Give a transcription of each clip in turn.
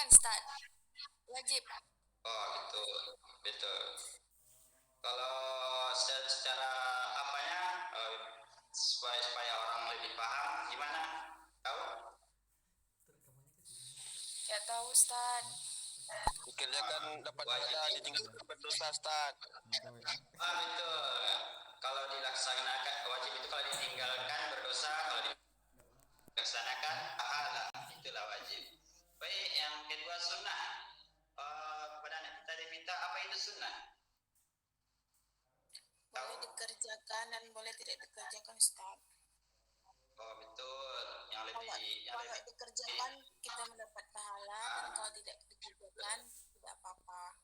dilakukan, Ustaz. Wajib. Oh, betul, betul. Kalau secara apa ya, supaya orang lebih paham, gimana? Tahu? Ya tahu, Ustaz. Pikirnya kan dapat Wajib. pahala ditinggal berdosa, Ustaz. Betul. Kalau dilaksanakan wajib itu kalau ditinggalkan berdosa, kalau dilaksanakan pahala. Itulah wajib. Baik, yang kedua sunnah. Kepada anak kita diminta apa itu sunnah? Boleh dikerjakan dan boleh tidak dikerjakan, Ustaz. Oh betul, yang Kalau dikerjakan kita mendapat pahala dan kalau tidak dikerjakan tidak apa-apa.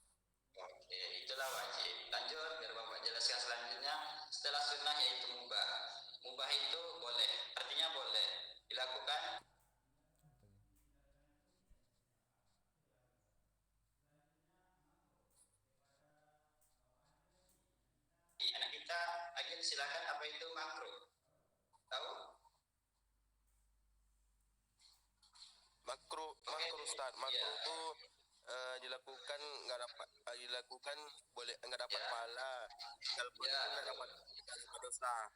Oke, itulah wajib. Lanjut, biar Bapak jelaskan selanjutnya. Setelah sunnah yaitu mubah. Mubah itu boleh, artinya boleh dilakukan. Anak kita, Agil silakan, apa itu makruh? Tahu? Makruh Ustaz. Makruh itu dilakukan boleh nggak dapat pahala, walaupun nggak dapat dosa.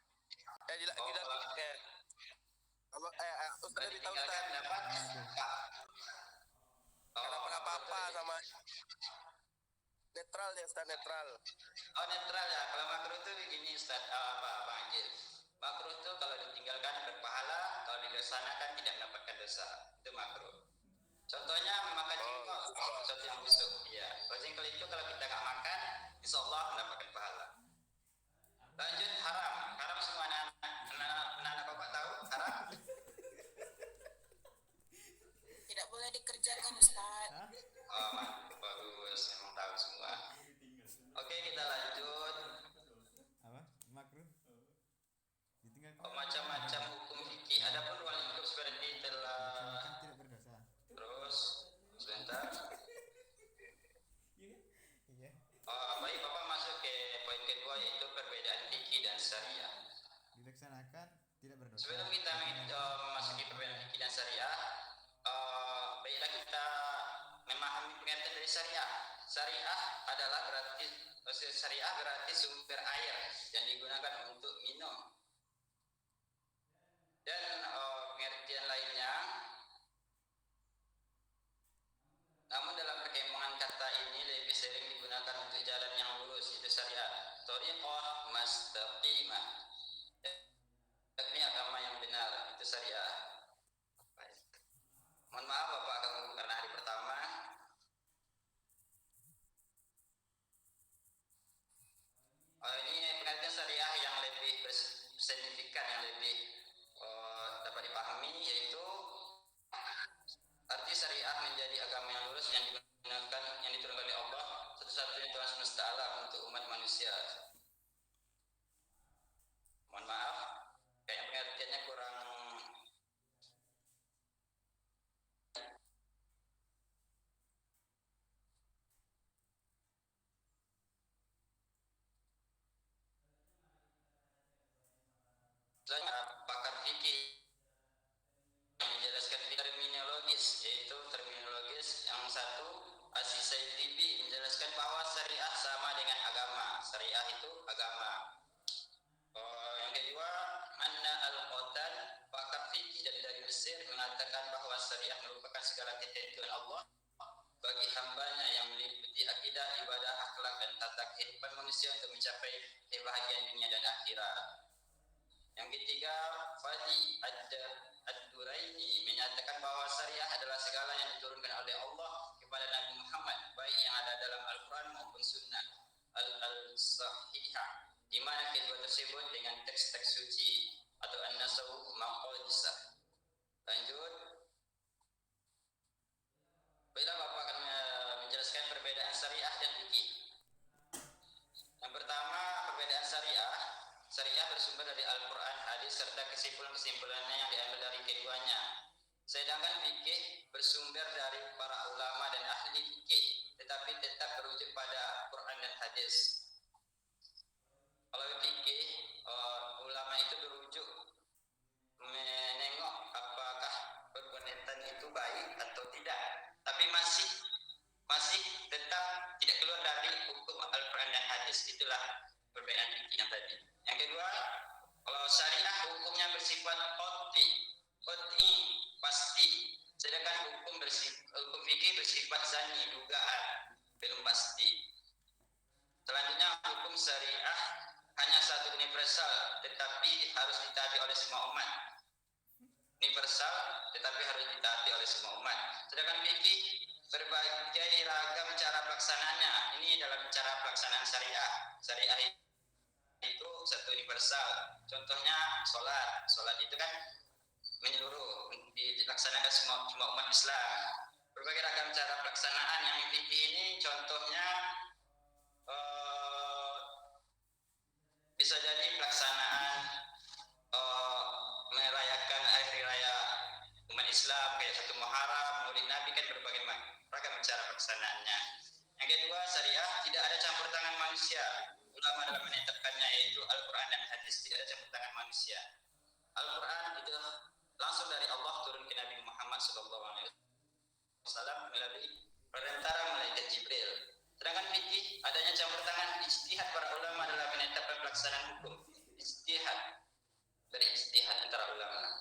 Ustaz lebih tahu, Ustaz. Nggak dapat apa-apa sama netral ya, Ustaz, netral. Oh netral ya. Kalau makruh itu begini Ustaz, Bang Agil. Makruh itu kalau ditinggalkan berpahala, kalau dilaksanakan tidak mendapatkan dosa. Itu makruh. Contohnya memakan jengkol, sesuatu yang busuk. Iya. Kalau jengkol itu kalau kita nggak makan, insya Allah mendapatkan pahala. Lanjut haram. Haram semua anak-anak Bapak tahu haram? Tidak boleh dikerjakan, Ustaz. Oh, bagus, memang tahu semua. Oke, kita lanjut. Apa? Makruh? Ditinggalkan. Macam-macam hukum fikih. Adapun wal hidup seperti telah tidak berdosa. terus sebentar. Iya. Baik, Bapak masuk ke poin kedua yaitu perbedaan fikih dan syariah. Dilaksanakan tidak berdosa. Sebelum kita memasuki perbedaan fikih dan syariah, baiklah kita memahami pengertian dari syariah. Syariah berarti sumber air yang digunakan untuk minum. Dan pengertian lainnya, namun dalam perkembangan kata ini lebih sering digunakan untuk jalan yang lurus, itu syariat. Thariqah mustaqimah, yakni agama yang benar, itu syariah. Mohon maaf Bapak ganggu karena hari pertama. Ini pengertian syariah yang lebih signifikan, yang lebih dapat dipahami, yaitu arti syariah menjadi agama yang lurus yang digunakan, yang diturunkan oleh Allah satu-satunya Tuhan semesta alam untuk umat manusia. Mohon maaf, kayaknya pengertiannya kurang. Pakar fikih menjelaskan terminologis, yaitu terminologis yang satu, As-Syaitibi menjelaskan bahwa syariah sama dengan agama. Syariah itu agama. Yang kedua, Anna al-Qatal, pakar fikih dari Mesir mengatakan bahwa syariah merupakan segala ketentuan Allah bagi hambanya yang meliputi akidah, ibadah, akhlak, dan tata kehidupan manusia untuk mencapai kebahagiaan dunia dan akhirat. Yang ketiga, Fadi ad-Duraini menyatakan bahwa syariah adalah segala yang diturunkan oleh Allah kepada Nabi Muhammad, baik yang ada dalam Al-Quran maupun Sunnah al-Sahihah, di mana kedua tersebut dengan teks-teks suci atau an-nasaw maqadisah. Lanjut. Baiklah, Bapak akan menjelaskan perbedaan syariah dan fikih. Yang pertama, perbedaan syariah. Syariah bersumber dari Al-Quran, hadis, serta kesimpulan-kesimpulannya yang diambil dari keduanya. Sedangkan fikih bersumber dari para ulama dan ahli fikih, tetapi tetap berujuk pada Quran dan hadis. Kalau fikih, ulama itu berujuk menengok apakah perbuatan itu baik atau tidak. Tapi masih masih tetap tidak keluar dari hukum Al-Quran dan hadis. Itulah perbedaan fikih yang tadi. Yang kedua, kalau syariah hukumnya bersifat qat'i, pasti. Sedangkan hukum fikih bersifat zanni, dugaan, belum pasti. Selanjutnya, hukum syariah hanya satu universal, tetapi harus ditaati oleh semua umat. Universal, tetapi harus ditaati oleh semua umat. Sedangkan fikih berbagai ragam cara pelaksanaannya. Ini dalam cara pelaksanaan syariah. Syariah itu satu universal. Contohnya sholat. Sholat itu kan menyeluruh, dilaksanakan semua umat Islam. Berbagai ragam cara pelaksanaan yang fikih ini contohnya bisa jadi pelaksanaan merayakan hari raya umat Islam kayak satu Muharram, Maulid Nabi, kan berbagai ragam cara pelaksanaannya. Yang kedua, syariah tidak ada campur tangan manusia. Ulama dalam menetapkannya yaitu Al-Quran dan hadis, tidak ada campur tangan manusia. Al-Quran itu langsung dari Allah turun ke Nabi Muhammad SAW melalui perantara malaikat Jibril. Sedangkan fikih adanya campur tangan ijtihad para ulama dalam menetapkan pelaksanaan hukum. Ijtihad, berijtihad antara ulama.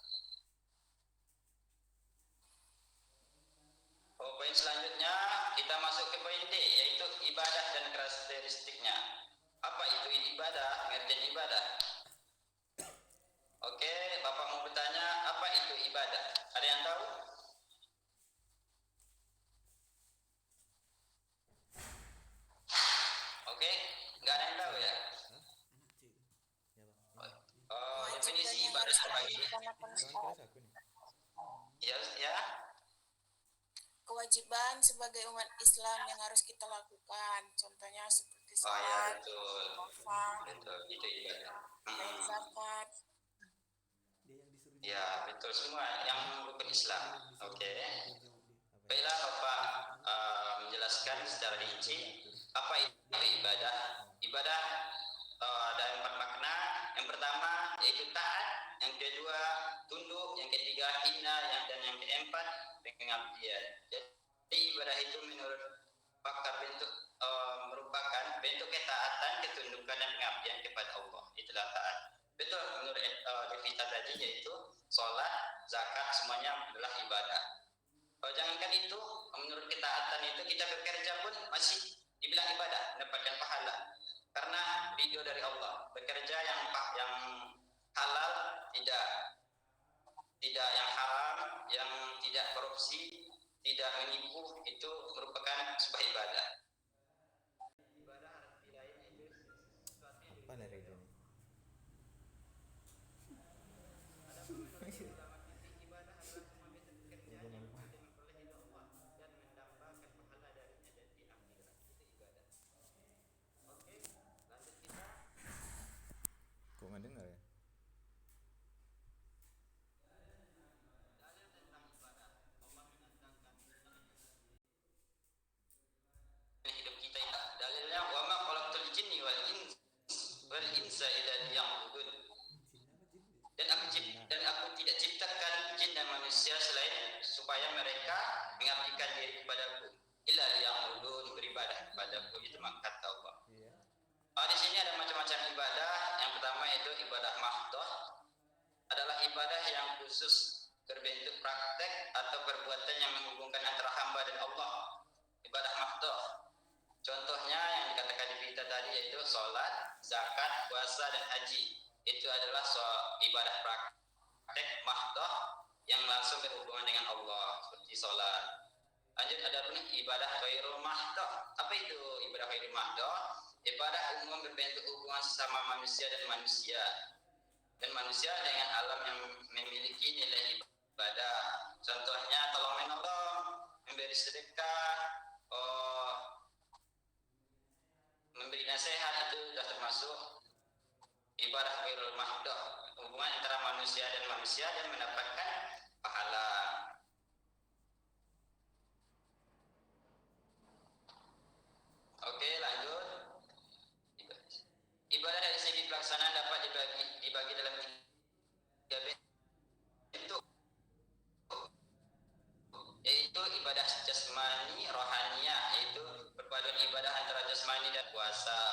Poin selanjutnya kita masuk ke poin D, yaitu ibadah dan karakteristiknya. Apa itu ibadah? Pengertian ibadah. Oke, Bapak mau bertanya, apa itu ibadah? Ada yang tahu? Oke, nggak ada yang tahu ya? Definisi ibadah sebagai ya. Kewajiban sebagai umat Islam yang harus kita lakukan, contohnya seperti Oh ya, sholat, betul. puasa, Betul, itu ibadah. bayar zakat. Ya, betul, semua yang rukun Islam. Oke. Baiklah Bapak menjelaskan secara rinci apa itu ibadah. Ibadah ada 4 makna. Yang pertama yaitu taat, yang kedua tunduk, yang ketiga hina, dan yang keempat pengabdian. Jadi ibadah itu menurut pakar merupakan bentuk ketaatan, ketundukan dan pengabdian kepada Allah. Itulah taat. Betul, menurut Devita tadi yaitu sholat, zakat, semuanya adalah ibadah. Jangankan itu, menurut ketaatan itu kita bekerja pun masih dibilang ibadah, mendapatkan pahala. Karena ridho dari Allah. Bekerja yang halal, tidak yang haram, yang tidak korupsi, tidak menipu, itu merupakan sebuah ibadah. Apa dari ini? Kok nggak dengar ya? Hidup kita itu dalilnya wa ma khalaqtul jinni wal insa illa liya'budun. Dan aku tidak ciptakan jin dan manusia selain supaya mereka mengabdikan diri kepadaku. Illa liya'budun, beribadah kepadaku, itu kata Allah. Di sini ada macam-macam ibadah. Yang pertama itu ibadah mahdhah, adalah ibadah yang khusus berbentuk praktek atau perbuatan yang menghubungkan antara hamba dan Allah. Ibadah mahdhah. Contohnya yang dikatakan di kita tadi yaitu sholat, zakat, puasa, dan haji. Itu adalah ibadah praktek mahdhah yang langsung berhubungan dengan Allah, seperti sholat. Lanjut ada pun ibadah ghairul mahdhah. Apa itu ibadah ghairul mahdhah? Ibadah umum berbentuk hubungan sesama manusia dan manusia. Dan manusia dengan alam yang memiliki nilai ibadah. Contohnya tolong menolong, memberi sedekah, memberi nasihat, itu sudah termasuk ibadah ghairul mahdhah, hubungan antara manusia dan mendapatkan pahala. Oke, lanjut. Ibadah dari segi pelaksanaan dapat dibagi dalam 3 bentuk, yaitu ibadah jasmani, jasmani, rohaniyah, yaitu perpaduan ibadah antara jasmani dan puasa.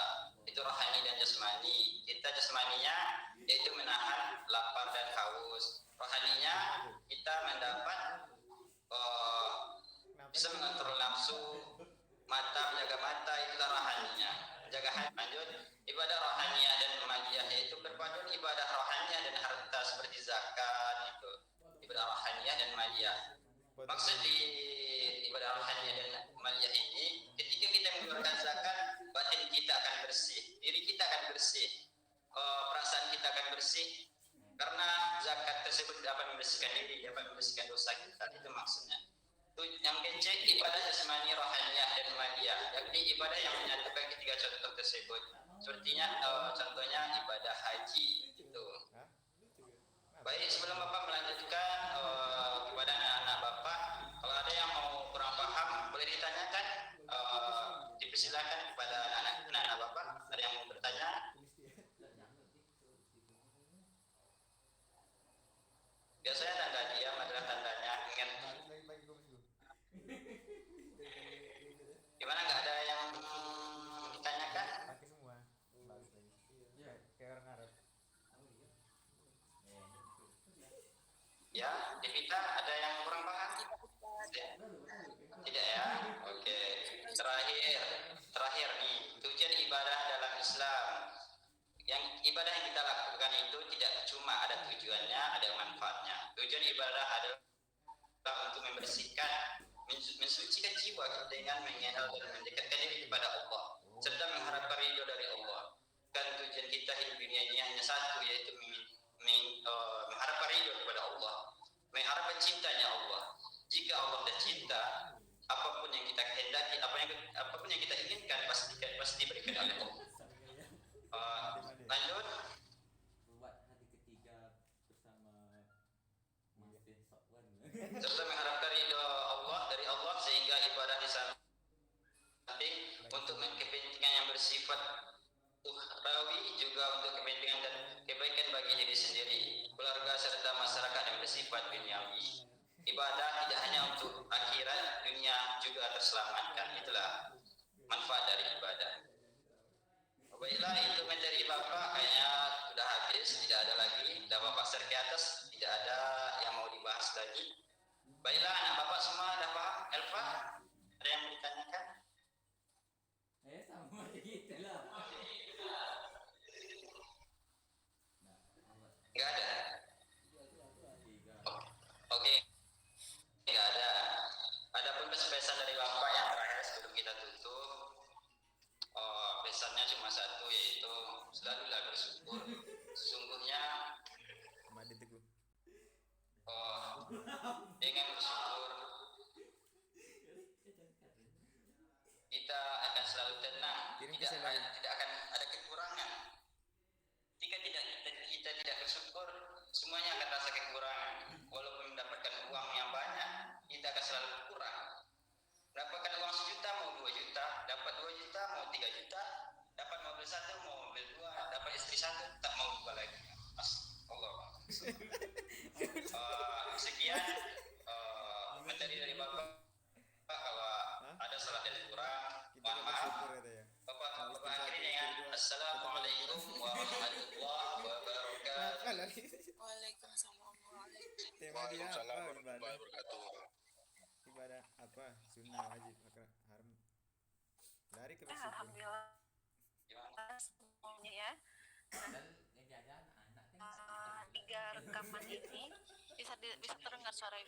Itu rohani dan jasmani. Kita jasmaninya yaitu menahan lapar dan haus. Rohaninya kita mendapat bisa mengontrol nafsu, menjaga mata, itulah rohaninya. Menjaga hati. Lanjut, ibadah rohaniyah dan maliyah yaitu perpaduan ibadah rohaniyah dan harta seperti zakat itu. Ibadah rohaniyah dan maliyah. Maksud di ibadah rohaniyah dan maliyah ini, ketika kita mengeluarkan zakat, batin kita akan bersih, diri kita akan bersih, perasaan kita akan bersih, karena zakat tersebut dapat membersihkan diri, dapat membersihkan dosa kita. Itu maksudnya. Yang kecil ibadah jasmani, rohaniyah dan maliyah, yakni ibadah yang menyatukan ketiga contoh tersebut. Sepertinya contohnya ibadah haji itu. Baik, sebelum Bapak melanjutkan kepada anak-anak Bapak, kalau ada yang mau kurang paham boleh ditanyakan, dipersilakan kepada anak-anak Bapak. Ada yang mau bertanya? Biasanya tanda diam adalah tandanya ingin. Gimana, nggak ada yang ditanyakan? Pakai semua. Bagus lagi. Kayak orang Arab. Ya, Devita, ada yang kurang paham? Tidak ya? Oke. Terakhir nih, tujuan ibadah dalam Islam. Yang ibadah yang kita lakukan itu tidak cuma ada tujuannya, ada manfaatnya. Tujuan ibadah adalah untuk membersihkan, mensucikan jiwa dengan mengenal dan mendekatkan diri kepada Allah, serta mengharapkan ridho dari Allah. Kan tujuan kita hidup dunia ini hanya satu, yaitu mengharapkan ridho kepada Allah, mengharapkan cintanya Allah. Jika Allah sudah cinta, apapun yang kita kehendaki, apapun yang kita inginkan pasti diberikan oleh Allah. Lanjut. Buat hari ketiga bersama Mas Sokwan. Serta mengharapkan ridho Allah dari Allah, sehingga ibadah di samping untuk kepentingan yang bersifat ukhrawi juga untuk kepentingan dan kebaikan bagi diri sendiri, keluarga serta masyarakat yang bersifat duniawi. Ibadah tidak hanya untuk akhirat, dunia juga terselamatkan. Itulah manfaat dari ibadah. Baiklah, itu materi Bapak kayaknya sudah habis, tidak ada lagi. Sudah Bapak share ke atas, tidak ada yang mau dibahas lagi. Baiklah, anak Bapak semua ada paham? Elva, ada yang mau ditanyakan? Sama aja gitu lah. Enggak ada. Oke. Enggak ada. Adapun pesan dari Bapak yang terakhir sebelum kita tutup, pesannya cuma satu, yaitu selalulah bersyukur. Sesungguhnya Madi Teguh. dengan bersyukur kita akan selalu tenang, tidak akan ada kekurangan. Jika kita tidak bersyukur, semuanya akan rasa kekurangan. Walaupun mendapatkan uang yang banyak, kita akan selalu kurang. Dapatkan uang 1 juta mau 2 juta, dapat 2 juta mau 3 juta, dapat mobil 1 mau mobil 2, dapat istri 1 tak mau 2 lagi. Allah. Sekian materi dari Bapak. Kalau ada salah dan kurang, mohon maaf. Bapak akhiri dengan Assalamualaikum warahmatullahi wabarakatuh. Waalaikumsalam warahmatullahi wabarakatuh. Tema dia Waalaikumsalam apa? warahmatullahi wabarakatuh. Ibadah apa? Sunnah, wajib, haram. Dari ke bersyukur. Alhamdulillah semuanya ya. Dan yang jajan anak kan 3 rekaman ini bisa terdengar suara